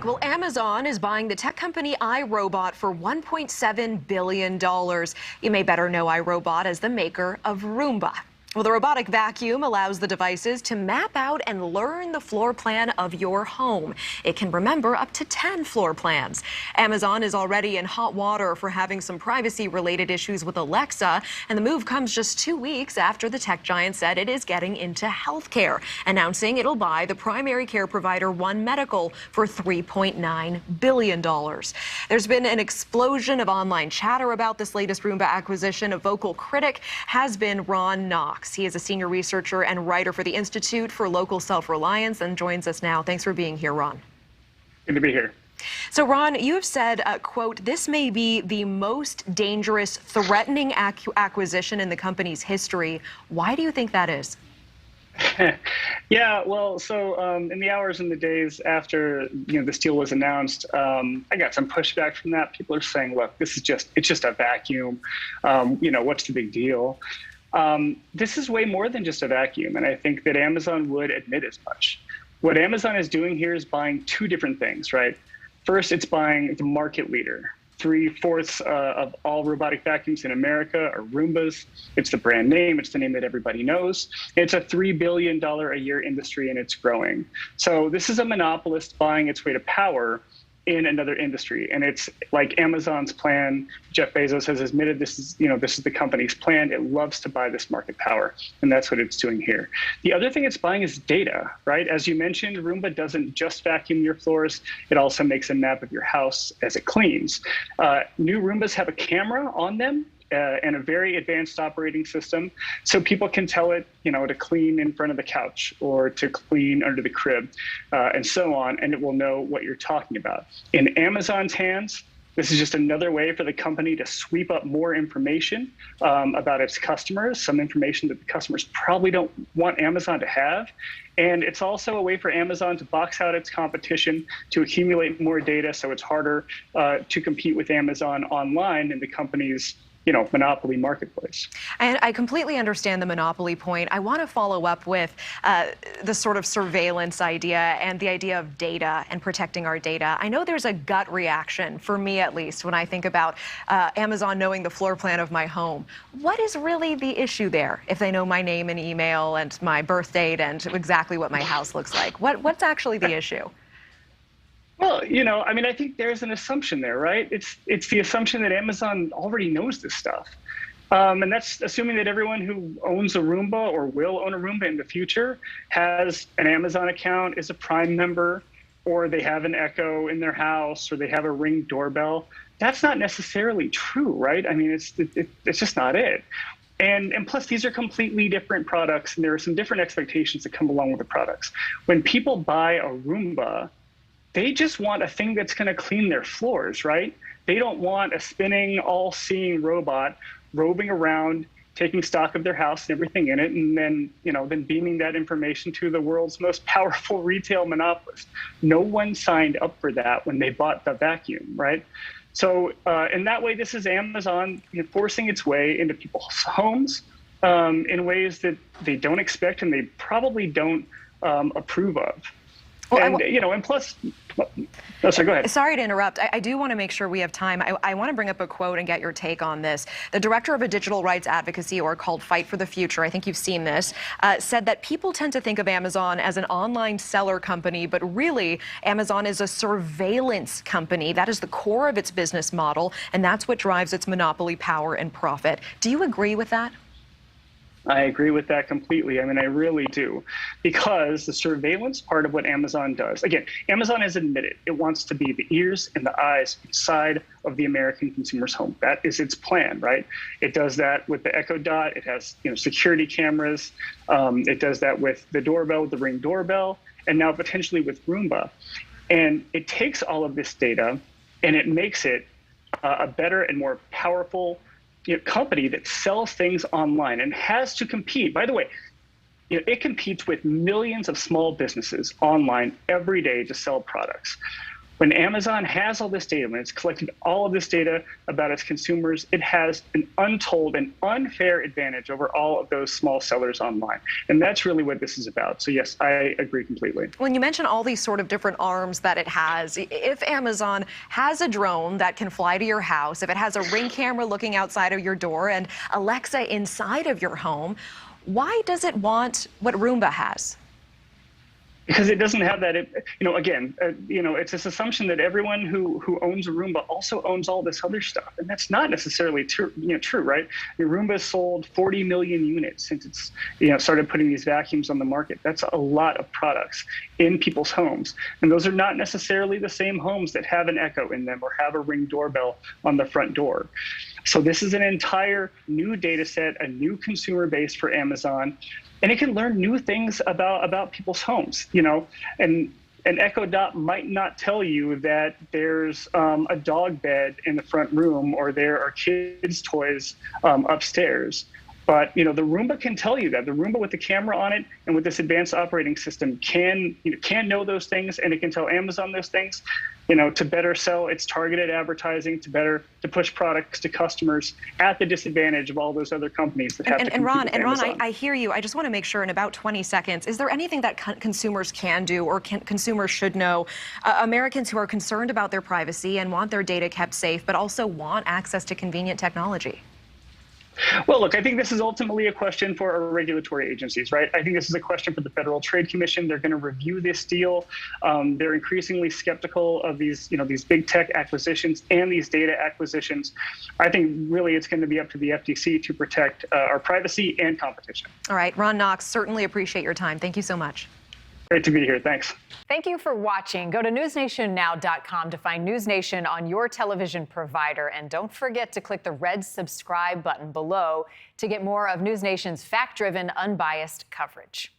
Well, Amazon is buying the tech company iRobot for $1.7 billion. You may better know iRobot as the maker of Roomba. Well, the robotic vacuum allows the devices to map out and learn the floor plan of your home. It can remember up to 10 floor plans. Amazon is already in hot water for having some privacy-related issues with Alexa, and the move comes just 2 weeks after the tech giant said it is getting into healthcare, announcing it'll buy the primary care provider One Medical for $3.9 billion. There's been an explosion of online chatter about this latest Roomba acquisition. A vocal critic has been Ron Knox. He is a senior researcher and writer for the Institute for Local Self-Reliance and joins us now. Thanks for being here, Ron. Good to be here. So, Ron, you have said, quote, this may be the most dangerous, threatening acquisition in the company's history. Why do you think that is? Yeah, well, so in the hours and the days after this deal was announced, I got some pushback from that. People are saying, look, it's just a vacuum. What's the big deal? This is way more than just a vacuum, and I think that Amazon would admit as much. What Amazon is doing here is buying two different things, right? First, it's buying the market leader. 3/4 of all robotic vacuums in America are Roombas. It's the brand name. It's the name that everybody knows. It's a $3 billion a year industry, and it's growing. So this is a monopolist buying its way to power in another industry. And it's like Amazon's plan. Jeff Bezos has admitted this is the company's plan. It loves to buy this market power, and that's what it's doing here. The other thing it's buying is data, right? As you mentioned, Roomba doesn't just vacuum your floors. It also makes a map of your house as it cleans. New Roombas have a camera on them, and a very advanced operating system, so people can tell it, to clean in front of the couch or to clean under the crib, and so on, and it will know what you're talking about. In Amazon's hands, this is just another way for the company to sweep up more information about its customers, some information that the customers probably don't want Amazon to have. And it's also a way for Amazon to box out its competition, to accumulate more data, so it's harder to compete with Amazon online in the company's monopoly marketplace. And I completely understand the monopoly point. I want to follow up with the sort of surveillance idea and the idea of data and protecting our data. I know there's a gut reaction, for me at least, when I think about Amazon knowing the floor plan of my home. What is really the issue there if they know my name and email and my birth date and exactly what my house looks like? What's actually the issue? Well, I think there's an assumption there, right? It's the assumption that Amazon already knows this stuff. And that's assuming that everyone who owns a Roomba or will own a Roomba in the future has an Amazon account, is a Prime member, or they have an Echo in their house, or they have a Ring doorbell. That's not necessarily true, right? I mean, it's just not it. And plus, these are completely different products, and there are some different expectations that come along with the products. When people buy a Roomba, they just want a thing that's going to clean their floors, right? They don't want a spinning, all-seeing robot roving around, taking stock of their house and everything in it, and then beaming that information to the world's most powerful retail monopolist. No one signed up for that when they bought the vacuum, right? So in that way, this is Amazon forcing its way into people's homes in ways that they don't expect and they probably don't approve of. Well, and plus, no, sorry, go ahead. Sorry to interrupt. I do want to make sure we have time. I want to bring up a quote and get your take on this. The director of a digital rights advocacy org called Fight for the Future, I think you've seen this, said that people tend to think of Amazon as an online seller company, but really Amazon is a surveillance company. That is the core of its business model, and that's what drives its monopoly power and profit. Do you agree with that? I agree with that completely. I mean, I really do, because the surveillance part of what Amazon does, again, Amazon has admitted it wants to be the ears and the eyes inside of the American consumer's home. That is its plan, right? It does that with the Echo Dot. It has security cameras. It does that with the doorbell, with the Ring doorbell, and now potentially with Roomba. And it takes all of this data and it makes it a better and more powerful company that sells things online and has to compete. By the way, it competes with millions of small businesses online every day to sell products. When Amazon has all this data, when it's collected all of this data about its consumers, it has an untold and unfair advantage over all of those small sellers online. And that's really what this is about. So yes, I agree completely. When you mention all these sort of different arms that it has, if Amazon has a drone that can fly to your house, if it has a Ring camera looking outside of your door and Alexa inside of your home, why does it want what Roomba has? Because it doesn't have that, it's this assumption that everyone who owns a Roomba also owns all this other stuff, and that's not necessarily true, right? Roomba sold 40 million units since it's started putting these vacuums on the market. That's a lot of products in people's homes, and those are not necessarily the same homes that have an Echo in them or have a Ring doorbell on the front door. So this is an entire new data set, a new consumer base for Amazon. And it can learn new things about people's homes, and an Echo Dot might not tell you that there's a dog bed in the front room or there are kids' toys upstairs. But the Roomba can tell you that. The Roomba with the camera on it and with this advanced operating system can know those things, and it can tell Amazon those things, to better sell its targeted advertising, to push products to customers at the disadvantage of all those other companies that have to compete with Amazon. Ron, I hear you. I just want to make sure in about 20 seconds, is there anything that consumers can do or consumers should know? Americans who are concerned about their privacy and want their data kept safe, but also want access to convenient technology. Well, look, I think this is ultimately a question for our regulatory agencies, right? I think this is a question for the Federal Trade Commission. They're going to review this deal. They're increasingly skeptical of these big tech acquisitions and these data acquisitions. I think really it's going to be up to the FTC to protect our privacy and competition. All right, Ron Knox, certainly appreciate your time. Thank you so much. Great to be here. Thanks. Thank you for watching. Go to newsnationnow.com to find News Nation on your television provider. And don't forget to click the red subscribe button below to get more of News Nation's fact-driven, unbiased coverage.